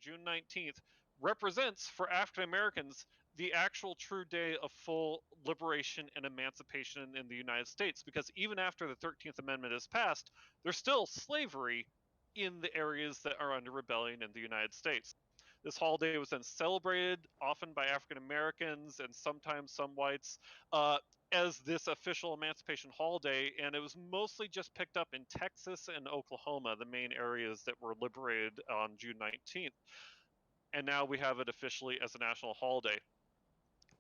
June 19th, represents for African Americans the actual true day of full liberation and emancipation in the United States. Because even after the 13th Amendment is passed, there's still slavery in the areas that are under rebellion in the United States. This holiday was then celebrated, often by African Americans and sometimes some whites, as this official emancipation holiday, and it was mostly just picked up in Texas and Oklahoma, the main areas that were liberated on June 19th. And now we have it officially as a national holiday.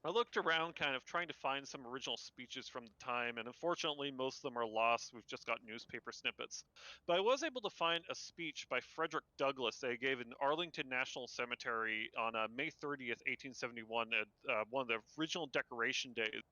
I looked around kind of trying to find some original speeches from the time, and unfortunately, most of them are lost. We've just got newspaper snippets. But I was able to find a speech by Frederick Douglas that he gave in Arlington National Cemetery on May 30th, 1871, at one of the original Decoration Days.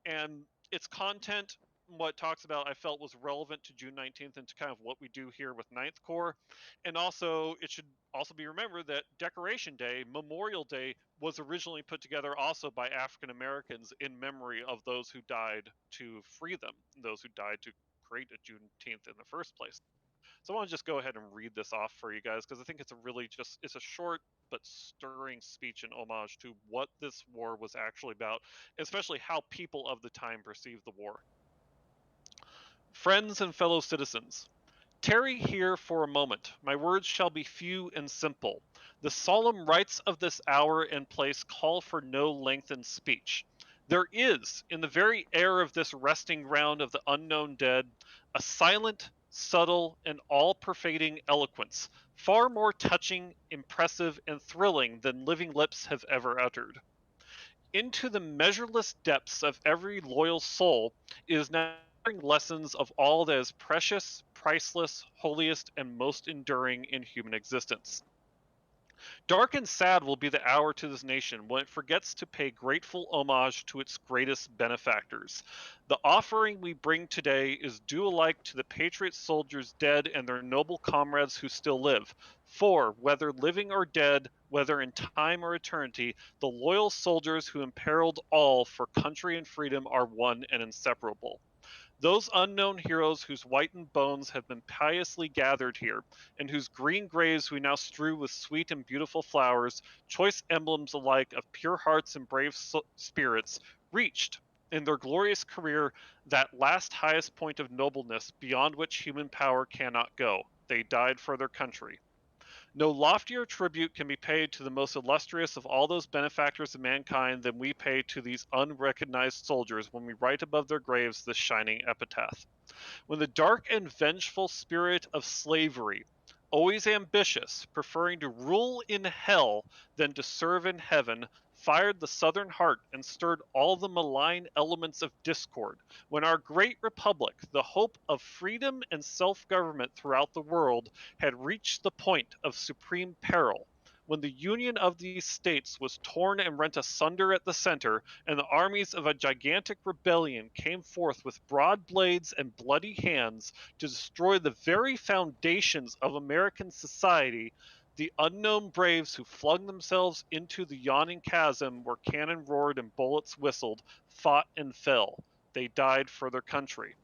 And its content, what it talks about, I felt was relevant to June 19th and to kind of what we do here with Ninth Corps. And also, it should also be remembered that Decoration Day, Memorial Day, was originally put together also by African Americans in memory of those who died to free them, those who died to create a Juneteenth in the first place. So I want to just go ahead and read this off for you guys because I think it's a really just it's a short but stirring speech and homage to what this war was actually about, especially how people of the time perceived the war. Friends and fellow citizens, tarry here for a moment. My words shall be few and simple. The solemn rites of this hour and place call for no lengthened speech. There is, in the very air of this resting ground of the unknown dead, a silent, subtle, and all pervading eloquence, far more touching, impressive, and thrilling than living lips have ever uttered. Into the measureless depths of every loyal soul is now pouring lessons of all that is precious, priceless, holiest, and most enduring in human existence. Dark and sad will be the hour to this nation when it forgets to pay grateful homage to its greatest benefactors. The offering we bring today is due alike to the patriot soldiers dead and their noble comrades who still live. For, whether living or dead, whether in time or eternity, the loyal soldiers who imperiled all for country and freedom are one and inseparable. Those unknown heroes whose whitened bones have been piously gathered here, and whose green graves we now strew with sweet and beautiful flowers, choice emblems alike of pure hearts and brave spirits, reached, in their glorious career, that last highest point of nobleness beyond which human power cannot go. They died for their country. No loftier tribute can be paid to the most illustrious of all those benefactors of mankind than we pay to these unrecognized soldiers when we write above their graves this shining epitaph. When the dark and vengeful spirit of slavery, always ambitious, preferring to rule in hell than to serve in heaven, fired the Southern heart and stirred all the malign elements of discord, when our great republic, the hope of freedom and self-government throughout the world, had reached the point of supreme peril, when the union of these states was torn and rent asunder at the center, and the armies of a gigantic rebellion came forth with broad blades and bloody hands to destroy the very foundations of American society, the unknown braves who flung themselves into the yawning chasm where cannon roared and bullets whistled, fought and fell. They died for their country.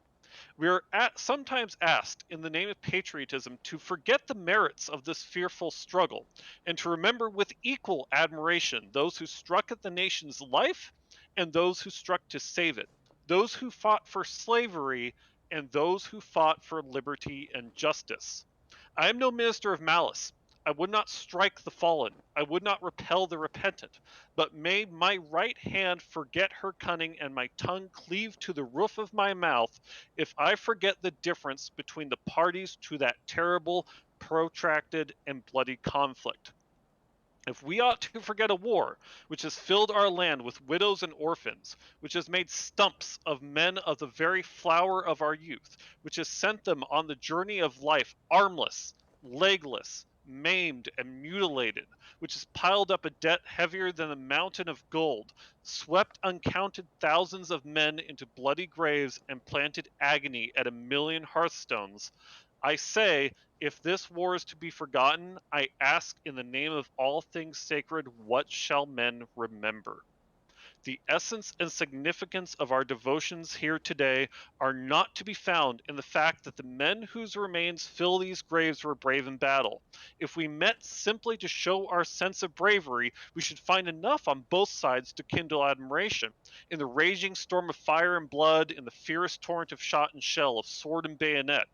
We are sometimes asked, in the name of patriotism, to forget the merits of this fearful struggle, and to remember with equal admiration those who struck at the nation's life and those who struck to save it, those who fought for slavery and those who fought for liberty and justice. I am no minister of malice. I would not strike the fallen. I would not repel the repentant. But may my right hand forget her cunning and my tongue cleave to the roof of my mouth if I forget the difference between the parties to that terrible, protracted, and bloody conflict. If we ought to forget a war which has filled our land with widows and orphans, which has made stumps of men of the very flower of our youth, which has sent them on the journey of life armless, legless, maimed, and mutilated, which has piled up a debt heavier than a mountain of gold, swept uncounted thousands of men into bloody graves, and planted agony at a million hearthstones, I say, if this war is to be forgotten, I ask in the name of all things sacred, what shall men remember? The essence and significance of our devotions here today are not to be found in the fact that the men whose remains fill these graves were brave in battle. If we met simply to show our sense of bravery, we should find enough on both sides to kindle admiration. In the raging storm of fire and blood, in the fierce torrent of shot and shell, of sword and bayonet,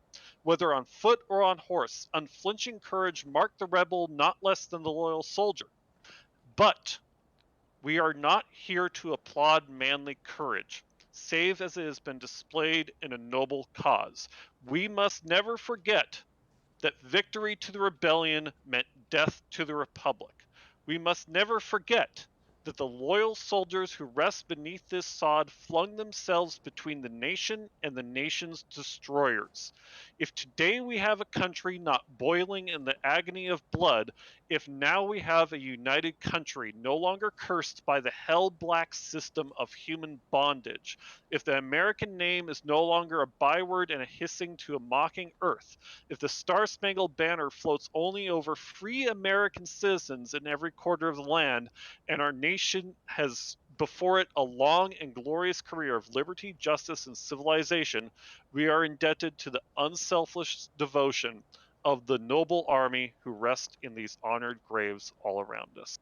whether on foot or on horse, unflinching courage marked the rebel not less than the loyal soldier. But we are not here to applaud manly courage, save as it has been displayed in a noble cause. We must never forget that victory to the rebellion meant death to the republic. We must never forget that the loyal soldiers who rest beneath this sod flung themselves between the nation and the nation's destroyers. If today we have a country not boiling in the agony of blood, if now we have a united country no longer cursed by the hell-black system of human bondage, if the American name is no longer a byword and a hissing to a mocking earth, if the Star-Spangled Banner floats only over free American citizens in every quarter of the land, and our nation has before it a long and glorious career of liberty, justice, and civilization, we are indebted to the unselfish devotion of the noble army who rest in these honored graves all around us.